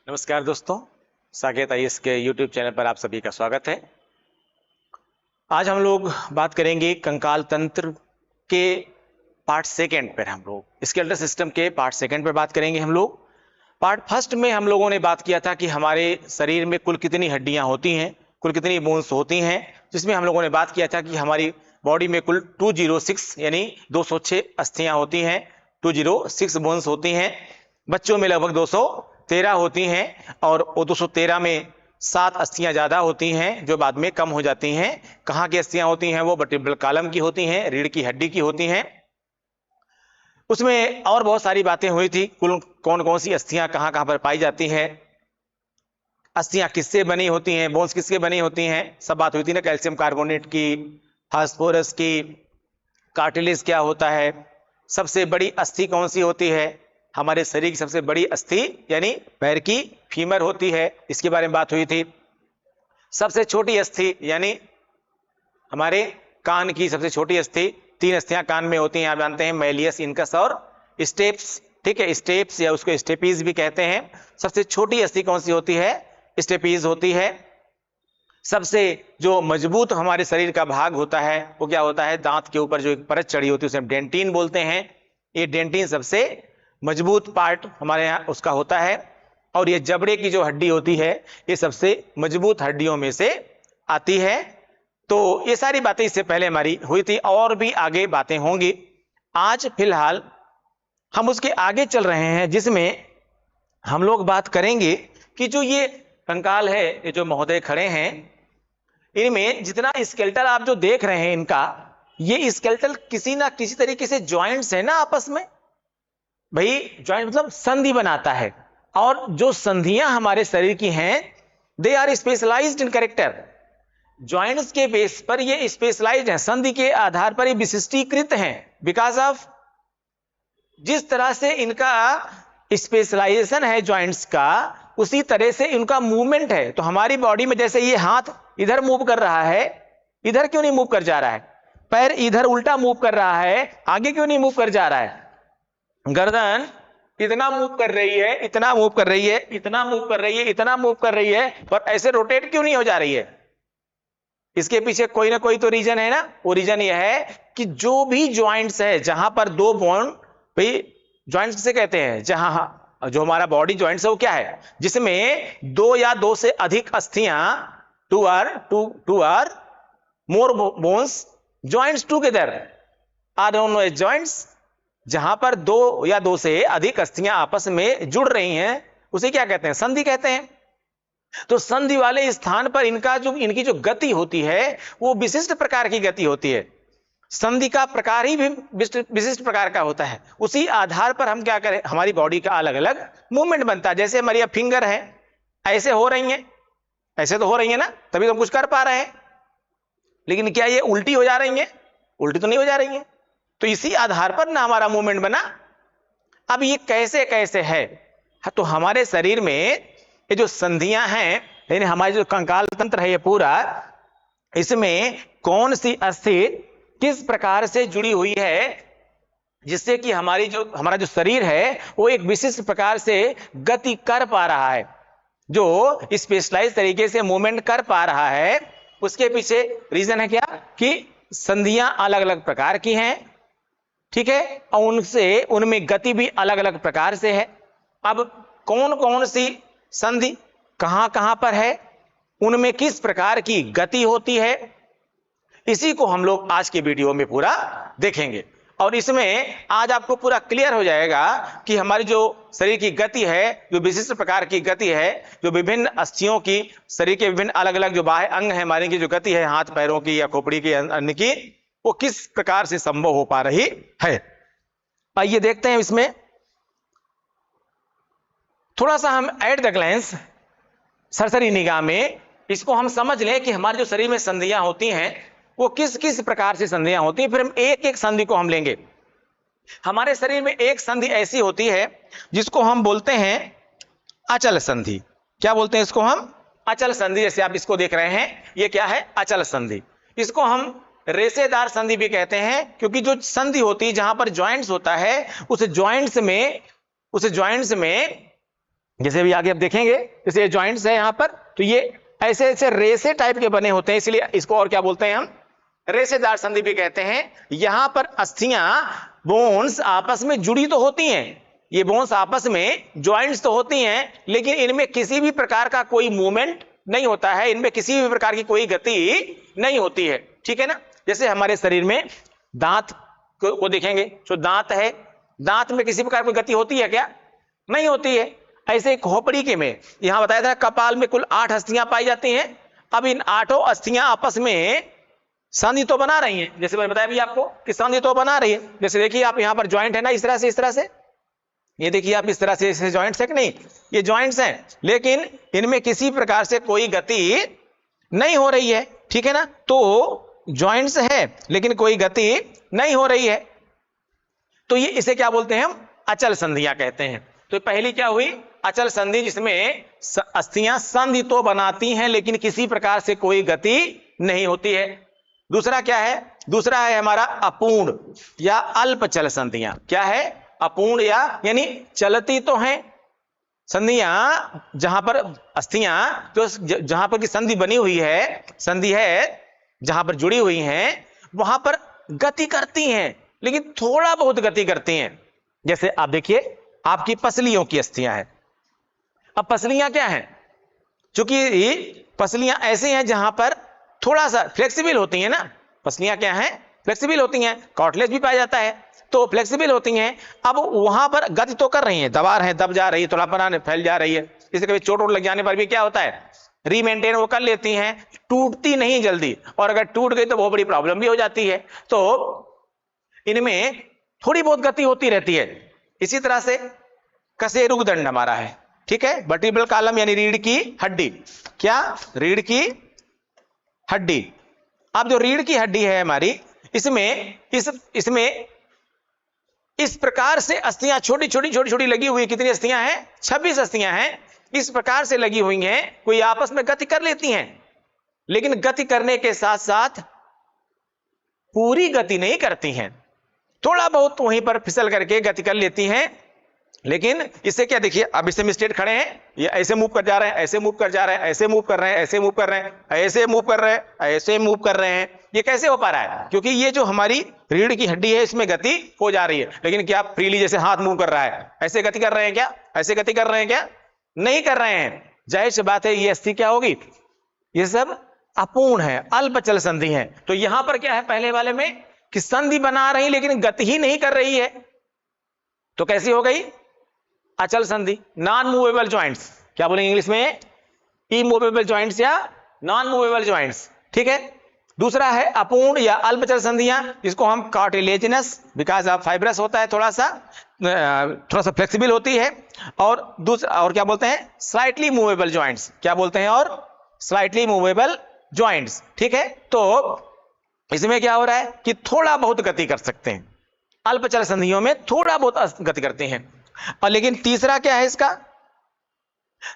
नमस्कार दोस्तों, साकेत आईएएस के यूट्यूब चैनल पर आप सभी का स्वागत है। आज हम लोग बात करेंगे कंकाल तंत्र के पार्ट सेकंड पर। हम लोग स्केलेटल सिस्टम के पार्ट सेकंड पर बात करेंगे। हम लोग पार्ट फर्स्ट में हम लोगों ने बात किया था कि हमारे शरीर में कुल कितनी हड्डियां होती हैं, कुल कितनी बोन्स होती हैं, जिसमें हम लोगों ने बात किया था कि हमारी बॉडी में कुल 206 यानी 206 अस्थियां होती हैं, 206 बोन्स होती हैं। बच्चों में लगभग 213 होती हैं और वो 213 में 7 अस्थियां ज्यादा होती हैं जो बाद में कम हो जाती हैं। कहाँ की अस्थियां होती हैं? वो वर्टिब्रल कॉलम की होती हैं, रीढ़ की हड्डी की होती हैं। उसमें और बहुत सारी बातें हुई थी, कुल कौन कौन सी अस्थियां कहाँ कहाँ पर पाई जाती हैं, अस्थियां किससे बनी होती हैं, बोन्स किसके बनी होती हैं, सब बात हुई थी ना। कैल्शियम कार्बोनेट की, फास्फोरस की, कार्टिलेज क्या होता है, सबसे बड़ी अस्थि कौन सी होती है, हमारे शरीर की सबसे बड़ी अस्थि यानी पैर की फीमर होती है, इसके बारे में बात हुई थी। सबसे छोटी अस्थि यानी हमारे कान की सबसे छोटी अस्थि, 3 अस्थियां कान में होती हैं, आप जानते हैं, मैलियस, इनकस और स्टेप्स। ठीक है, स्टेप्स या उसको स्टेपीज भी कहते हैं। सबसे छोटी अस्थि कौन सी होती है? स्टेपीज होती है। सबसे जो मजबूत हमारे शरीर का भाग होता है वो क्या होता है? दांत के ऊपर जो एक परत चढ़ी होती है उसे डेंटिन बोलते हैं। ये डेंटिन सबसे मजबूत पार्ट हमारे यहाँ उसका होता है। और ये जबड़े की जो हड्डी होती है ये सबसे मजबूत हड्डियों में से आती है। तो ये सारी बातें इससे पहले हमारी हुई थी, और भी आगे बातें होंगी। आज फिलहाल हम उसके आगे चल रहे हैं, जिसमें हम लोग बात करेंगे कि जो ये कंकाल है, ये जो महोदय खड़े हैं, इनमें जितना स्केलेटल आप जो देख रहे हैं इनका, ये स्केलेटल किसी ना किसी तरीके से ज्वाइंट्स है ना आपस में। भाई ज्वाइंट मतलब संधि बनाता है, और जो संधियां हमारे शरीर की हैं they are specialized in character. Joints के बेस पर ये स्पेशलाइज्ड हैं, संधि के आधार पर ये विशिष्टीकृत हैं। बिकॉज ऑफ जिस तरह से इनका स्पेशलाइजेशन है ज्वाइंट्स का, उसी तरह से इनका मूवमेंट है। तो हमारी बॉडी में जैसे ये हाथ इधर मूव कर रहा है, इधर क्यों नहीं मूव कर जा रहा है? पैर इधर उल्टा मूव कर रहा है, आगे क्यों नहीं मूव कर जा रहा है? गर्दन इतना मूव कर रही है, इतना मूव कर रही है, इतना मूव कर रही है, इतना मूव कर रही है, पर ऐसे रोटेट क्यों नहीं हो जा रही है? इसके पीछे कोई ना कोई तो रीजन है ना। वो रीजन ये है कि जो भी ज्वाइंट्स है जहां पर दो बोन, भाई ज्वाइंट्स किसे कहते हैं? जहां जो हमारा बॉडी ज्वाइंट्स है वो क्या है? जिसमें 2 या 2 से अधिक अस्थियां, two or more bones joints together are known as joints. जहां पर 2 या 2 से अधिक अस्थियां आपस में जुड़ रही हैं उसे क्या कहते हैं? संधि कहते हैं। तो संधि वाले स्थान पर इनकी जो गति होती है वो विशिष्ट प्रकार की गति होती है। संधि का प्रकार ही भी विशिष्ट प्रकार का होता है। उसी आधार पर हम क्या करें, हमारी बॉडी का अलग अलग मूवमेंट बनता है। जैसे हमारी फिंगर है, ऐसे हो रही हैं, ऐसे तो हो रही है ना, तभी तो हम कुछ कर पा रहे हैं। लेकिन क्या ये उल्टी हो जा रही हैं? उल्टी तो नहीं हो जा रही हैं। तो इसी आधार पर ना हमारा मूवमेंट बना। अब ये कैसे कैसे है? तो हमारे शरीर में ये जो संधियां हैं, यानी हमारे जो कंकाल तंत्र है ये पूरा, इसमें कौन सी अस्थि किस प्रकार से जुड़ी हुई है, जिससे कि हमारा जो शरीर है वो एक विशिष्ट प्रकार से गति कर पा रहा है, जो स्पेशलाइज तरीके से मूवमेंट कर पा रहा है। उसके पीछे रीजन है क्या? कि संधियां अलग अलग प्रकार की हैं, ठीक है, और उनमें गति भी अलग अलग प्रकार से है। अब कौन कौन सी संधि कहां कहां पर है, उनमें किस प्रकार की गति होती है, इसी को हम लोग आज के वीडियो में पूरा देखेंगे। और इसमें आज आपको पूरा क्लियर हो जाएगा कि हमारी जो शरीर की गति है, जो विशिष्ट प्रकार की गति है, जो विभिन्न अस्थियों की, शरीर के विभिन्न अलग अलग जो बाह्य अंग है हमारे की जो गति है, हाथ पैरों की या खोपड़ी की, अन्य की, वो किस प्रकार से संभव हो पा रही है। आइए देखते हैं। इसमें थोड़ा सा हम एट द ग्लैंस, सरसरी निगाह में इसको हम समझ लें कि हमारे जो शरीर में संधियां होती हैं वो किस किस प्रकार से संधियां होती हैं। फिर हम एक एक संधि को हम लेंगे। हमारे शरीर में एक संधि ऐसी होती है जिसको हम बोलते हैं अचल संधि। क्या बोलते हैं इसको हम? अचल संधि। जैसे आप इसको देख रहे हैं, ये क्या है? अचल संधि। इसको हम रेशेदार संधि भी कहते हैं, क्योंकि जो संधि होती है जहां पर ज्वाइंट्स होता है, उस ज्वाइंट्स में जैसे भी आगे आप देखेंगे, जैसे ये जॉइंट्स है यहां पर, तो ये ऐसे ऐसे रेसे टाइप के बने होते हैं, इसलिए इसको और क्या बोलते हैं हम, रेसेदार संधि भी कहते हैं। यहां पर अस्थियां, बोन्स आपस में जुड़ी तो होती हैं, ये बोन्स आपस में ज्वाइंट्स तो होती हैं, लेकिन इनमें किसी भी प्रकार का कोई मूवमेंट नहीं होता है, इनमें किसी भी प्रकार की कोई गति नहीं होती है, ठीक है ना। जैसे हमारे शरीर में दांत को देखेंगे, जो दांत है, दांत में किसी प्रकार की गति होती है क्या, नहीं होती है। ऐसे खोपड़ी के में यहां बताया था कपाल में कुल 8 अस्थियां पाई जाती हैं। अब इन 8 अस्थियां आपस में संधि तो बना रही हैं, जैसे मैंने बताया भी आपको कि संधि तो बना रही है। जैसे देखिए आप यहां पर ज्वाइंट है ना, इस तरह से ये देखिए आप इस तरह से ज्वाइंट्स है कि नहीं, ये ज्वाइंट्स हैं, लेकिन इनमें किसी प्रकार से कोई गति नहीं हो रही है, ठीक है ना। तो ज्वाइंट्स है लेकिन कोई गति नहीं हो रही है, तो ये इसे क्या बोलते हैं हम, अचल संधियां कहते हैं। तो पहली क्या हुई, अचल संधि, जिसमें अस्थियां संधि तो बनाती हैं लेकिन किसी प्रकार से कोई गति नहीं होती है। दूसरा क्या है, दूसरा है हमारा अपूर्ण या अल्पचल संधियां। क्या है, अपूर्ण या यानी चलती तो हैं संधियां, जहां पर अस्थियां जो जहां पर की संधि बनी हुई है, संधि है जहां पर जुड़ी हुई हैं, वहां पर गति करती हैं लेकिन थोड़ा बहुत गति करती हैं। जैसे आप देखिए आपकी पसलियों की अस्थियां हैं। अब पसलियां क्या हैं, चूंकि पसलियां ऐसी हैं जहां पर थोड़ा सा फ्लेक्सिबल होती हैं ना, पसलियां क्या हैं, फ्लेक्सिबल होती हैं, कार्टिलेज भी पाया जाता है तो फ्लेक्सिबल होती हैं। अब वहां पर गति तो कर रही हैं, दबा रहे हैं, दब जा रही है, थोड़ा पना फैल जा रही है, इसे कभी चोट लग जाने पर भी क्या होता है, रीमेंटेन वो कर लेती हैं, टूटती नहीं जल्दी, और अगर टूट गई तो बहुत बड़ी प्रॉब्लम भी हो जाती है। तो इनमें थोड़ी बहुत गति होती रहती है। इसी तरह से कशेरुक दंड हमारा है, ठीक है, वर्टिब्रल कॉलम यानी रीढ़ की हड्डी। क्या, रीढ़ की हड्डी। अब जो रीढ़ की हड्डी है हमारी, इसमें इस प्रकार से अस्थियां छोटी छोटी लगी हुई, कितनी अस्थियां हैं, 26 अस्थियां हैं, इस प्रकार से लगी हुई हैं, कोई आपस में गति कर लेती हैं, लेकिन गति करने के साथ साथ पूरी गति नहीं करती हैं, थोड़ा बहुत वहीं पर फिसल करके गति कर लेती हैं। लेकिन इससे क्या, देखिए अब इससे स्ट्रेट खड़े हैं, ये ऐसे मूव कर जा रहे हैं, ऐसे मूव कर जा रहे हैं, ऐसे मूव कर रहे हैं, ऐसे मूव कर रहे हैं, ऐसे मूव कर रहे हैं, ऐसे मूव कर रहे हैं, ये कैसे हो पा रहा है, क्योंकि ये जो हमारी रीढ़ की हड्डी है इसमें गति हो जा रही है। लेकिन क्या फ्रीली जैसे हाथ मूव कर रहा है, ऐसे गति कर रहे हैं क्या, ऐसे गति कर रहे हैं क्या, नहीं कर रहे हैं। जाहिर सी बात है ये अस्थि क्या होगी, ये सब अपूर्ण है, अल्पचल संधि है। तो यहां पर क्या है, पहले वाले में कि संधि बना रही लेकिन गति ही नहीं कर रही है, तो कैसी हो गई, अचल संधि, नॉन मूवेबल ज्वाइंट्स। क्या बोलेंगे इंग्लिश में, इमूवेबल ज्वाइंट्स या नॉन मूवेबल ज्वाइंट्स, ठीक है। दूसरा है अपूर्ण या अल्पचल संधियां, जिसको हम कार्टिलेजिनस, बिकॉज ऑफ फाइब्रस होता है, थोड़ा सा फ्लेक्सिबल होती है। और दूसरा और क्या बोलते हैं, स्लाइटली मूवेबल ज्वाइंट्स। क्या बोलते हैं, और स्लाइटली मूवेबल ज्वाइंट्स, ठीक है। तो इसमें क्या हो रहा है कि थोड़ा बहुत गति कर सकते हैं, अल्पचल संधियों में थोड़ा बहुत गति करते हैं। और लेकिन तीसरा क्या है इसका,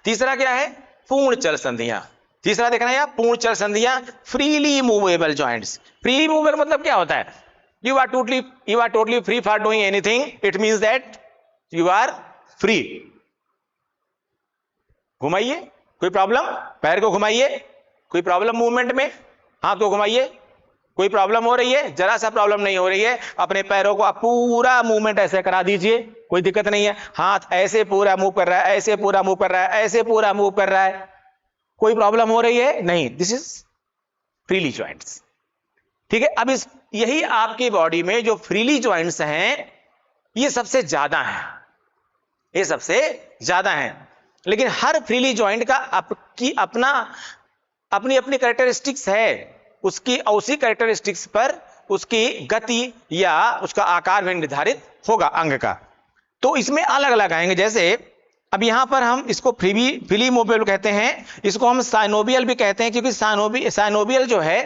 तीसरा क्या है, पूर्ण चल संधियां। तीसरा देखना है पूर्ण चल संधियां, freely movable joints. Freely movable मतलब क्या होता है, you are totally free for doing anything, it means that you are free. घुमाइए, कोई प्रॉब्लम, पैर को घुमाइए, कोई प्रॉब्लम मूवमेंट में, हाथ को घुमाइए, कोई प्रॉब्लम हो रही है, जरा सा प्रॉब्लम नहीं हो रही है, अपने पैरों को आप पूरा मूवमेंट ऐसे करा दीजिए, कोई दिक्कत नहीं है। हाथ ऐसे पूरा मूव कर रहा है, ऐसे पूरा मूव कर रहा है, ऐसे पूरा मूव कर रहा है, कोई प्रॉब्लम हो रही है नहीं, दिस इज फ्रीली ज्वाइंट्स, ठीक है। अब इस यही आपकी बॉडी में जो फ्रीली ज्वाइंट्स हैं ये सबसे ज्यादा हैं, ये सबसे ज्यादा हैं। लेकिन हर फ्रीली ज्वाइंट का अपनी अपनी कैरेक्टरिस्टिक्स है, उसकी उसी कैरेक्टरिस्टिक्स पर उसकी गति या उसका आकार भी निर्धारित होगा अंग का। तो इसमें अलग अलग आएंगे, जैसे अब यहां पर हम इसको फ्रीली मूवेबल कहते हैं, इसको हम साइनोबियल भी कहते हैं, क्योंकि साइनोबियल जो है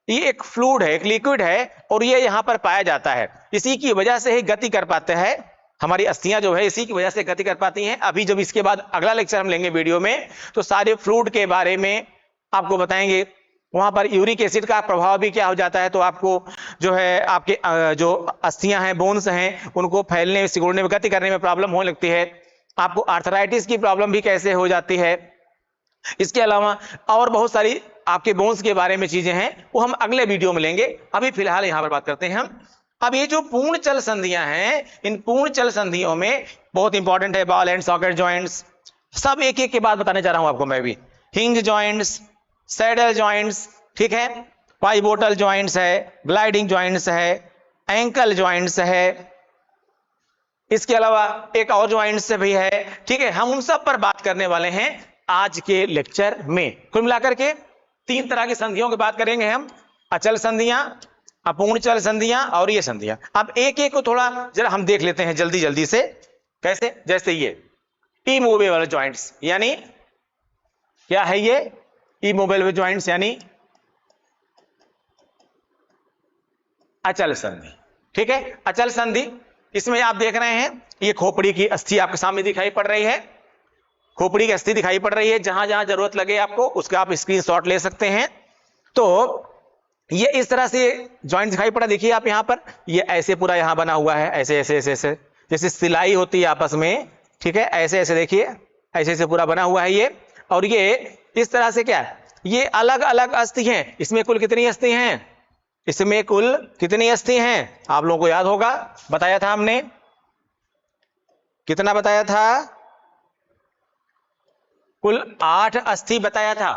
ये एक फ्लूइड है, एक लिक्विड है, और ये यहां पर पाया जाता है, इसी की वजह से ही गति कर पाते हैं हमारी अस्थियां जो है, इसी की वजह से गति कर पाती हैं। अभी जब इसके बाद अगला लेक्चर हम लेंगे वीडियो में, तो सारे फ्लूइड के बारे में आपको बताएंगे, वहां पर यूरिक एसिड का प्रभाव भी क्या हो जाता है, तो आपको जो है आपके जो अस्थियां हैं, बोन्स हैं, उनको फैलने, सिकुड़ने में, गति करने में प्रॉब्लम होने लगती है। आपको आर्थराइटिस की प्रॉब्लम भी कैसे हो जाती है। इसके अलावा और बहुत सारी आपके बोन्स के बारे में चीजें हैं, वो हम अगले वीडियो में लेंगे। अभी फिलहाल यहां पर बात करते हैं हम। अब ये जो पूर्ण चल संधियां हैं, इन पूर्ण चल संधियों में बहुत इंपॉर्टेंट है बॉल एंड सॉकेट जॉइंट्स, सब एक एक के बाद बताने जा रहा हूं आपको मैं भी। हिंज जॉइंट्स, सैडल जॉइंट्स, ठीक है, पाइवोटल जॉइंट्स है, ग्लाइडिंग जॉइंट्स है, एंकल जॉइंट्स है, इसके अलावा एक और जॉइंट्स भी है, ठीक है। हम उन सब पर बात करने वाले हैं आज के लेक्चर में। कुल मिलाकर के 3 तरह की संधियों की बात करेंगे हम, अचल संधियां, अपूर्ण चल संधियां और ये संधियां। अब एक एक को थोड़ा जरा हम देख लेते हैं जल्दी जल्दी से। कैसे? जैसे ये इमूवेबल जॉइंट्स, यानी क्या है ये? इमूवेबल जॉइंट्स यानी अचल संधि, ठीक है। अचल संधि, इसमें आप देख रहे हैं ये खोपड़ी की अस्थि आपके सामने दिखाई पड़ रही है, खोपड़ी की अस्थि दिखाई पड़ रही है। जहां जहां जरूरत लगे आपको उसका आप स्क्रीनशॉट ले सकते हैं। तो ये इस तरह से जॉइंट दिखाई पड़ा, देखिए आप यहां पर, ये ऐसे पूरा यहां बना हुआ है, ऐसे ऐसे ऐसे ऐसे, जैसे सिलाई होती है आपस में, ठीक है, ऐसे ऐसे देखिए, ऐसे ऐसे पूरा बना हुआ है ये। और ये इस तरह से क्या है, ये अलग अलग अस्थि हैं। इसमें कुल कितनी अस्थि हैं? इसमें कुल कितनी अस्थि हैं? आप लोगों को याद होगा, बताया था हमने, कितना बताया था? कुल 8 अस्थि बताया था,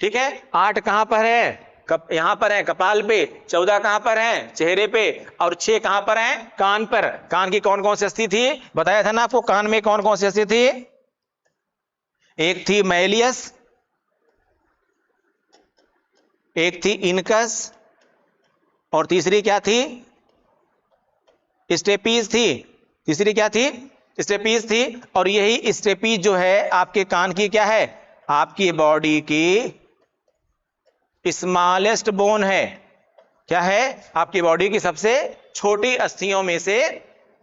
ठीक है। 8 कहां पर है? यहां पर है कपाल पे, 14 कहां पर है? चेहरे पे, और 6 कहां पर है? कान पर। कान की कौन कौन सी अस्थि थी? बताया था ना आपको, कान में कौन कौन सी अस्थि थी? एक थी मैलियस, एक थी इनकस, और तीसरी क्या थी? स्टेपीज थी। तीसरी क्या थी? स्टेपीज थी। और यही स्टेपीज जो है आपके कान की क्या है? आपकी बॉडी की स्मॉलेस्ट बोन है। क्या है? आपकी बॉडी की सबसे छोटी अस्थियों में से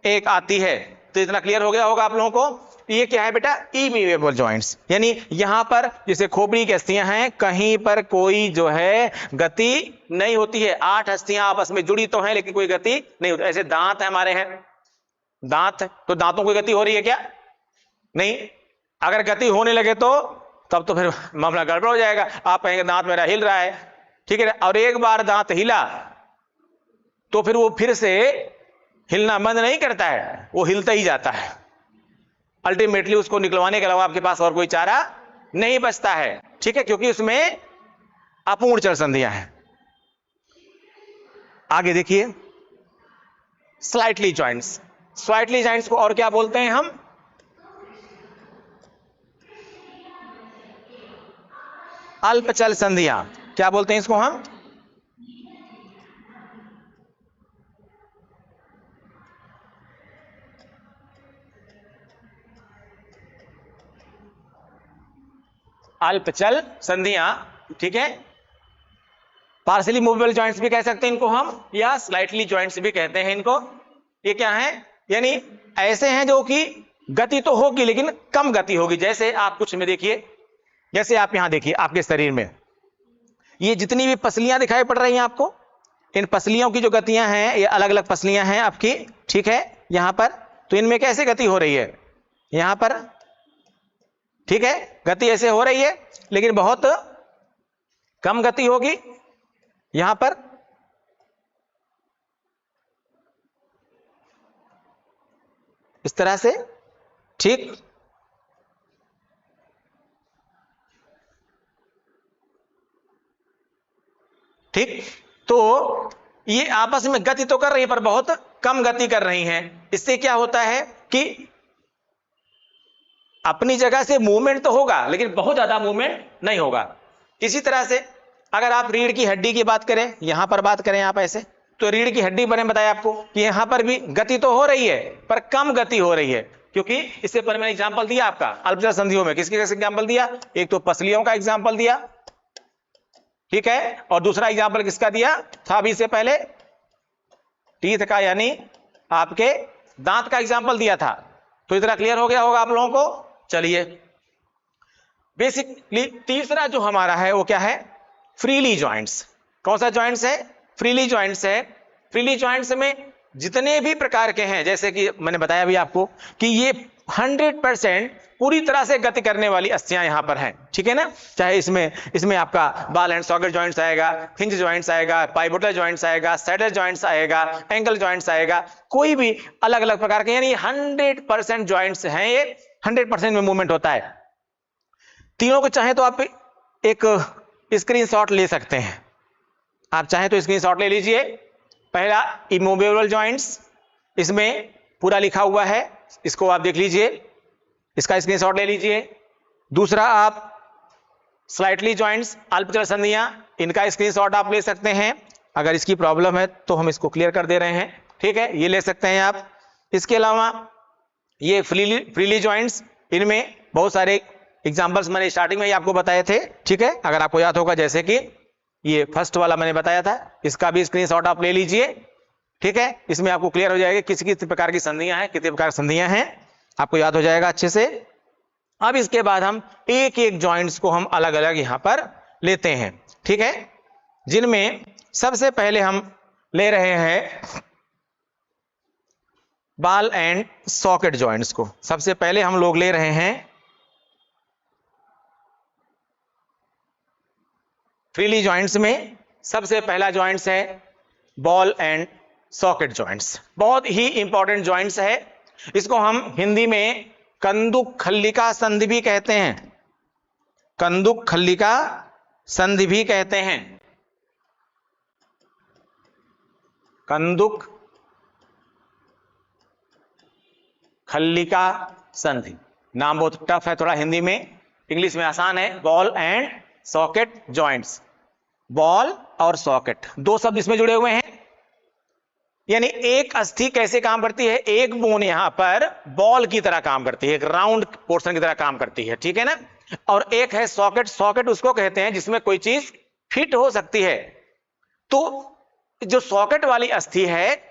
एक आती है। तो इतना क्लियर हो गया होगा आप लोगों को। ये क्या है बेटा? इमूवेबल जॉइंट्स, यानी यहां पर जैसे खोपड़ी की अस्थियां हैं, कहीं पर कोई जो है गति नहीं होती है। 8 अस्थियां आपस में जुड़ी तो हैं लेकिन कोई गति नहीं होती। ऐसे दांत है हमारे हैं, दांत, तो दांतों की गति हो रही है क्या? नहीं। अगर गति होने लगे तो तब तो फिर मामला गड़बड़ हो जाएगा। आप कहेंगे दांत मेरा हिल रहा है, ठीक है, और एक बार दांत हिला तो फिर वो फिर से हिलना बंद नहीं करता है, वो हिलता ही जाता है। अल्टीमेटली उसको निकलवाने के अलावा आपके पास और कोई चारा नहीं बचता है, ठीक है, क्योंकि उसमें अपूर्ण चल संधियां हैं। आगे देखिए, स्लाइटली जॉइंट्स। स्लाइटली जॉइंट्स को और क्या बोलते हैं हम? अल्पचल संधियां। क्या बोलते हैं इसको हम? अल्पचल संधियां, ठीक है। पार्शियली मूवेबल जॉइंट्स भी कह सकते हैं इनको हम, या स्लाइटली जॉइंट्स भी कहते हैं इनको। ये क्या है? यानी ऐसे हैं जो कि गति तो होगी लेकिन कम गति होगी। जैसे आप कुछ में देखिए, जैसे आप यहां देखिए आपके शरीर में ये जितनी भी पसलियां दिखाई पड़ रही हैं आपको, इन पसलियों की जो गतियां हैं, ये अलग अलग पसलियां हैं आपकी, ठीक है, यहां पर। तो इनमें कैसे गति हो रही है? यहां पर, ठीक है, गति ऐसे हो रही है लेकिन बहुत कम गति होगी यहां पर। इस तरह से, ठीक। ठीक, तो ये आपस में गति तो कर रही है पर बहुत कम गति कर रही हैं। इससे क्या होता है कि अपनी जगह से मूवमेंट तो होगा लेकिन बहुत ज्यादा मूवमेंट नहीं होगा। इसी तरह से अगर आप रीढ़ की हड्डी की बात करें, यहां पर बात करें आप ऐसे, तो रीढ़ की हड्डी मैंने बताया आपको कि यहां पर भी गति तो हो रही है पर कम गति हो रही है, क्योंकि इससे पहले मैंने एग्जांपल दिया आपका अल्पचल संधियों में। किसके कैसे एग्जांपल दिया? एक तो पसलियों का एग्जांपल दिया, ठीक है, और दूसरा एग्जांपल किसका दिया था अभी से पहले? टीथ का, यानी आपके दांत का एग्जांपल दिया था। तो इतना क्लियर हो गया होगा आप लोगों को। चलिए, बेसिकली तीसरा जो हमारा है वो क्या है? Freely joints. कौन सा जॉइंट्स है? फ्रीली जॉइंट्स है। फ्रीली जॉइंट्स में जितने भी प्रकार के हैं, जैसे कि मैंने बताया भी आपको कि ये 100% पूरी तरह से गति करने वाली अस्थियां यहां पर हैं, ठीक है ना। चाहे इसमें आपका बॉल एंड सॉकेट जॉइंट्स आएगा, हिंज जॉइंट्स आएगा, पाइवोटल जॉइंट्स आएगा, सैडल जॉइंट्स आएगा, एंकल जॉइंट्स आएगा, कोई भी अलग अलग प्रकार के, यानी 100% जॉइंट्स हैं ये, 100% में मूवमेंट होता है। तीनों को चाहे तो आप एक स्क्रीनशॉट ले सकते हैं, आप चाहे तो स्क्रीनशॉट ले लीजिए। पहला इमूवेबल जॉइंट्स, इसमें पूरा लिखा हुआ है, इसको आप देख लीजिए, इसका स्क्रीनशॉट ले लीजिए। दूसरा आप स्लाइटली जॉइंट्स, अल्पचल संधियां, इनका स्क्रीनशॉट आप ले सकते हैं। अगर इसकी प्रॉब्लम है तो हम इसको क्लियर कर दे रहे हैं, ठीक है, ये ले सकते हैं आप। इसके अलावा ये फ्रीली जॉइंट्स, इनमें बहुत सारे एग्जांपल्स मैंने स्टार्टिंग में ही आपको बताए थे, ठीक है, अगर आपको याद होगा, जैसे कि ये फर्स्ट वाला मैंने बताया था, इसका भी स्क्रीनशॉट आप ले लीजिए, ठीक है। इसमें आपको क्लियर हो जाएगा किस किस प्रकार की संधियां हैं, कितने प्रकार की संधियां हैं, आपको याद हो जाएगा अच्छे से। अब इसके बाद हम एक एक जॉइंट्स को हम अलग अलग यहां पर लेते हैं, ठीक है, जिनमें सबसे पहले हम ले रहे हैं बॉल एंड सॉकेट जॉइंट्स को। सबसे पहले हम लोग ले रहे हैं फ्रीली जॉइंट्स में सबसे पहला जॉइंट्स है बॉल एंड सॉकेट जॉइंट्स। बहुत ही इंपॉर्टेंट जॉइंट्स है, इसको हम हिंदी में कंदुक खल्लिका संधि भी कहते हैं, कंदुक खल्लिका संधि भी कहते हैं, कंदुक खल्लिका संधि। नाम बहुत टफ है थोड़ा हिंदी में, इंग्लिश में आसान है, ball and socket joints. Ball और सॉकेट दो शब्द इसमें जुड़े हुए हैं, यानी एक अस्थि कैसे काम करती है, एक बोन यहां पर बॉल की तरह काम करती है, एक राउंड पोर्शन की तरह काम करती है, ठीक है ना। और एक है सॉकेट, सॉकेट उसको कहते हैं जिसमें कोई चीज फिट हो सकती है। तो जो सॉकेट वाली अस्थि है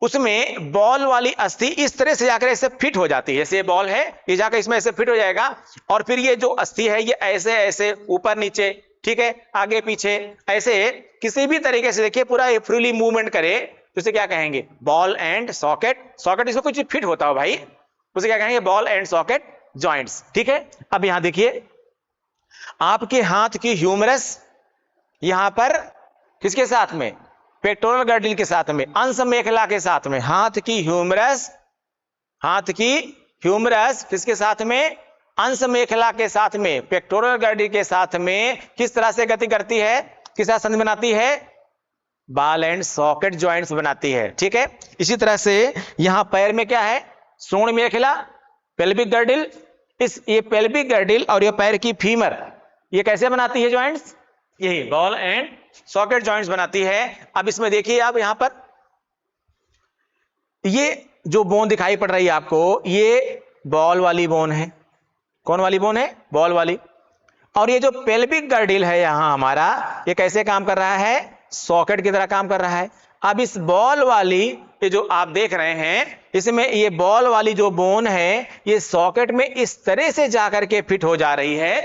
उसमें बॉल वाली अस्थि इस तरह से जाकर ऐसे फिट हो जाती है, जैसे ये बॉल है, ये जाकर इसमें ऐसे फिट हो जाएगा, और फिर ये जो अस्थि है ये ऐसे ऐसे ऊपर नीचे, ठीक है, आगे पीछे, ऐसे किसी भी तरीके से देखिए पूरा फ्रीली मूवमेंट करे, तो इसे क्या कहेंगे, बॉल एंड सॉकेट। सॉकेट इसको कुछ फिट होता हो भाई, उसे क्या कहेंगे, बॉल एंड सॉकेट जॉइंट्स, ठीक है। अब यहां देखिए आपके हाथ की ह्यूमरस यहां पर किसके साथ में, पेक्टोरल गर्डिल के साथ में, अंश मेखला के साथ में, हाथ की ह्यूमरस, हाथ की ह्यूमरस किसके साथ में, अंश मेखला के साथ में, पेक्टोरल गर्डिल के साथ में किस तरह से गति करती है, किस तरह संधि बनाती है, बॉल एंड सॉकेट जॉइंट्स बनाती है, ठीक है। इसी तरह से यहां पैर में क्या है, श्रोण मेखला, पेल्विक गर्डिल, ये पेल्विक गर्डिल और ये पैर की फीमर, ये कैसे बनाती है जॉइंट्स, यही बॉल एंड सॉकेट जॉइंट्स बनाती है। अब इसमें देखिए आप यहां पर ये जो बोन दिखाई पड़ रही है आपको, ये बॉल वाली बोन है, कौन वाली बोन है, बॉल वाली। और ये जो पेल्विक गर्डिल है यहां हमारा, ये कैसे काम कर रहा है, सॉकेट की तरह काम कर रहा है। अब इस बॉल वाली, ये जो आप देख रहे हैं, इसमें ये बॉल वाली जो बोन है ये सॉकेट में इस तरह से जाकर के फिट हो जा रही है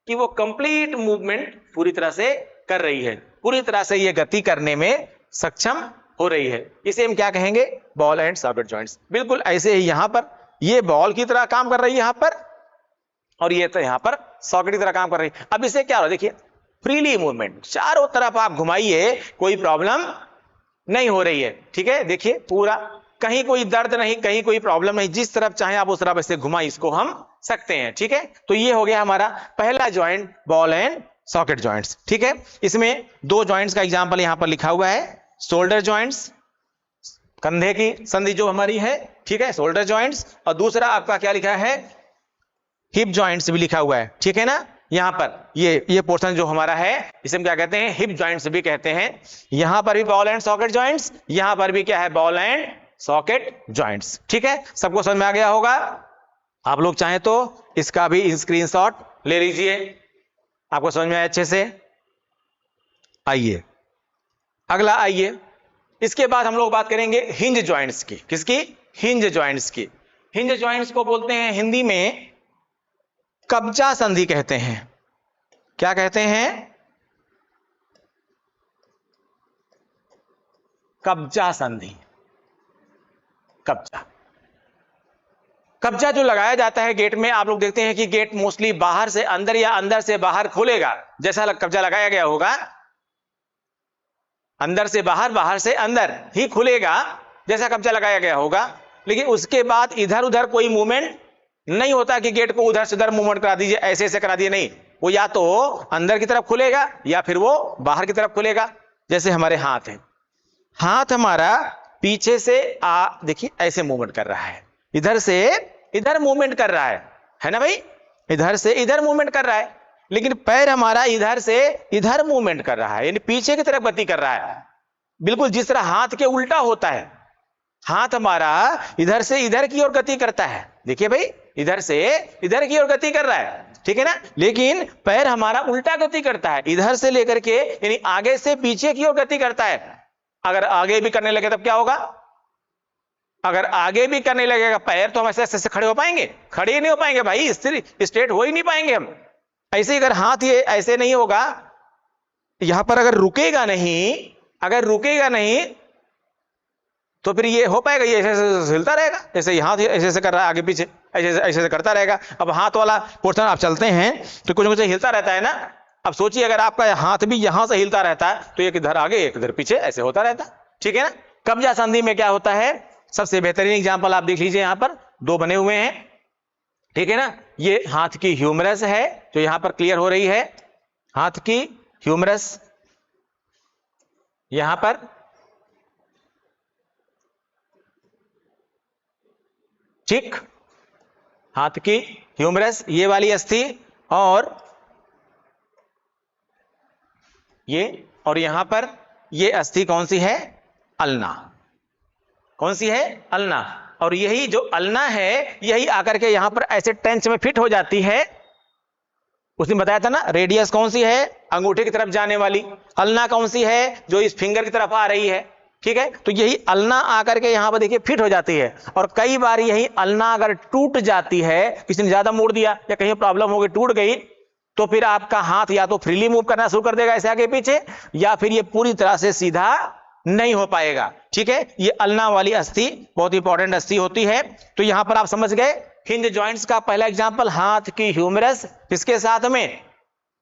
कि वो कंप्लीट मूवमेंट पूरी तरह से कर रही है, पूरी तरह से ये गति करने में सक्षम हो रही है। इसे हम क्या कहेंगे, बॉल एंड सॉकेट जॉइंट्स। बिल्कुल ऐसे ही यहां पर ये बॉल की तरह काम कर रही है यहां पर, और ये तो यहां पर सॉकेट की तरह काम कर रही है। अब इसे क्या हो, देखिए फ्रीली मूवमेंट, चारों तरफ आप घुमाइए, कोई प्रॉब्लम नहीं हो रही है, ठीक है। देखिए पूरा, कहीं कोई दर्द नहीं, कहीं कोई प्रॉब्लम नहीं, जिस तरफ चाहे आप उस तरफ ऐसे घुमाई इसको हम सकते हैं, ठीक है। तो ये हो गया हमारा पहला joint, ball and socket joints, ठीक है। इसमें दो जॉइंट्स का एग्जांपल यहां पर लिखा हुआ है, शोल्डर जॉइंट्स, कंधे की संधि जो हमारी है, ठीक है, शोल्डर जॉइंट्स, और दूसरा आपका क्या लिखा है, हिप जॉइंट्स भी लिखा हुआ है, ठीक है ना। यहां पर ये पोर्शन जो हमारा है इसे हम क्या कहते हैं, हिप जॉइंट्स भी कहते हैं। यहां पर भी बॉल एंड सॉकेट जॉइंट्स, यहां पर भी क्या है, बॉल एंड सॉकेट जॉइंट्स, ठीक है। सबको समझ में आ गया होगा। आप लोग चाहें तो इसका भी स्क्रीनशॉट ले लीजिए, आपको समझ में आया अच्छे से। आइए अगला, आइए इसके बाद हम लोग बात करेंगे हिंज जॉइंट्स की। किसकी, हिंज जॉइंट्स की। हिंज जॉइंट्स को बोलते हैं हिंदी में कब्जा संधि कहते हैं। क्या कहते हैं, कब्जा संधि, कब्जा। कब्जा जो लगाया जाता है गेट में, आप लोग देखते हैं कि गेट मोस्टली बाहर से अंदर या अंदर से बाहर खुलेगा, जैसा कब्जा लगाया गया होगा, अंदर से बाहर, बाहर से अंदर ही खुलेगा, जैसा कब्जा लगाया गया होगा। लेकिन उसके बाद इधर उधर कोई मूवमेंट नहीं होता कि गेट को उधर से उधर मूवमेंट करा दीजिए, ऐसे ऐसे करा दिए, नहीं, वो या तो अंदर की तरफ खुलेगा या फिर वो बाहर की तरफ खुलेगा। जैसे हमारे हाथ है, हाथ हमारा पीछे से देखिए ऐसे मूवमेंट कर रहा है, इधर से इधर मूवमेंट कर रहा है ना भाई, इधर से इधर मूवमेंट कर रहा है। लेकिन पैर हमारा इधर से इधर मूवमेंट कर रहा है, यानी पीछे की तरफ गति कर रहा है, बिल्कुल जिस तरह हाथ के उल्टा होता है। हाथ हमारा इधर से इधर की ओर गति करता है, देखिए भाई, इधर से इधर की ओर गति कर रहा है, ठीक है ना। लेकिन पैर हमारा उल्टा गति करता है, इधर से लेकर के, यानी आगे से पीछे की ओर गति करता है। अगर आगे भी करने लगे तब क्या होगा? अगर आगे भी करने लगेगा पैर, तो हम ऐसे ऐसे खड़े हो पाएंगे? खड़े ही नहीं हो पाएंगे भाई, स्ट्रेट हो ही नहीं पाएंगे हम। ऐसे ही अगर हाथ ये ऐसे नहीं होगा, यहां पर अगर रुकेगा नहीं, अगर रुकेगा नहीं तो फिर ये हो पाएगा? ये ऐसे ऐसे हिलता रहेगा, जैसे हाथ ऐसे ऐसे कर रहा है, आगे पीछे ऐसे ऐसे ऐसे करता रहेगा। अब हाथ वाला पोर्शन आप चलते हैं तो कुछ ना कुछ हिलता रहता है ना। अब सोचिए अगर आपका हाथ भी यहां से हिलता रहता है तो एक इधर आगे एक इधर पीछे ऐसे होता रहता, ठीक है ना। कब्जा संधि में क्या होता है? सबसे बेहतरीन एग्जाम्पल आप देख लीजिए, यहां पर दो बने हुए हैं, ठीक है ना। ये हाथ की ह्यूमरस है जो यहां पर क्लियर हो रही है, हाथ की ह्यूमरस यहां पर, ठीक, हाथ की ह्यूमरस ये वाली अस्थि, और ये, और यहां पर ये अस्थि कौन सी है? अल्ना। कौन सी है? अल्ना। और यही जो अल्ना है, यही आकर के यहां पर ऐसे टेंच में फिट हो जाती है। उसने बताया था ना, रेडियस कौन सी है? अंगूठे की तरफ जाने वाली। अल्ना कौन सी है? जो इस फिंगर की तरफ आ रही है, ठीक है। तो यही अल्ना आकर के यहां पर देखिए फिट हो जाती है। और कई बार यही अल्ना अगर टूट जाती है, किसी ने ज्यादा मोड़ दिया या कहीं प्रॉब्लम हो गई, टूट गई, तो फिर आपका हाथ या तो फ्रीली मूव करना शुरू कर देगा ऐसे आगे पीछे, या फिर ये पूरी तरह से सीधा नहीं हो पाएगा, ठीक है। ये अल्ना वाली अस्थि बहुत इंपॉर्टेंट अस्थि होती है। तो यहां पर आप समझ गए हिंज जॉइंट्स का पहला एग्जांपल, हाथ की ह्यूमरस, किसके साथ में?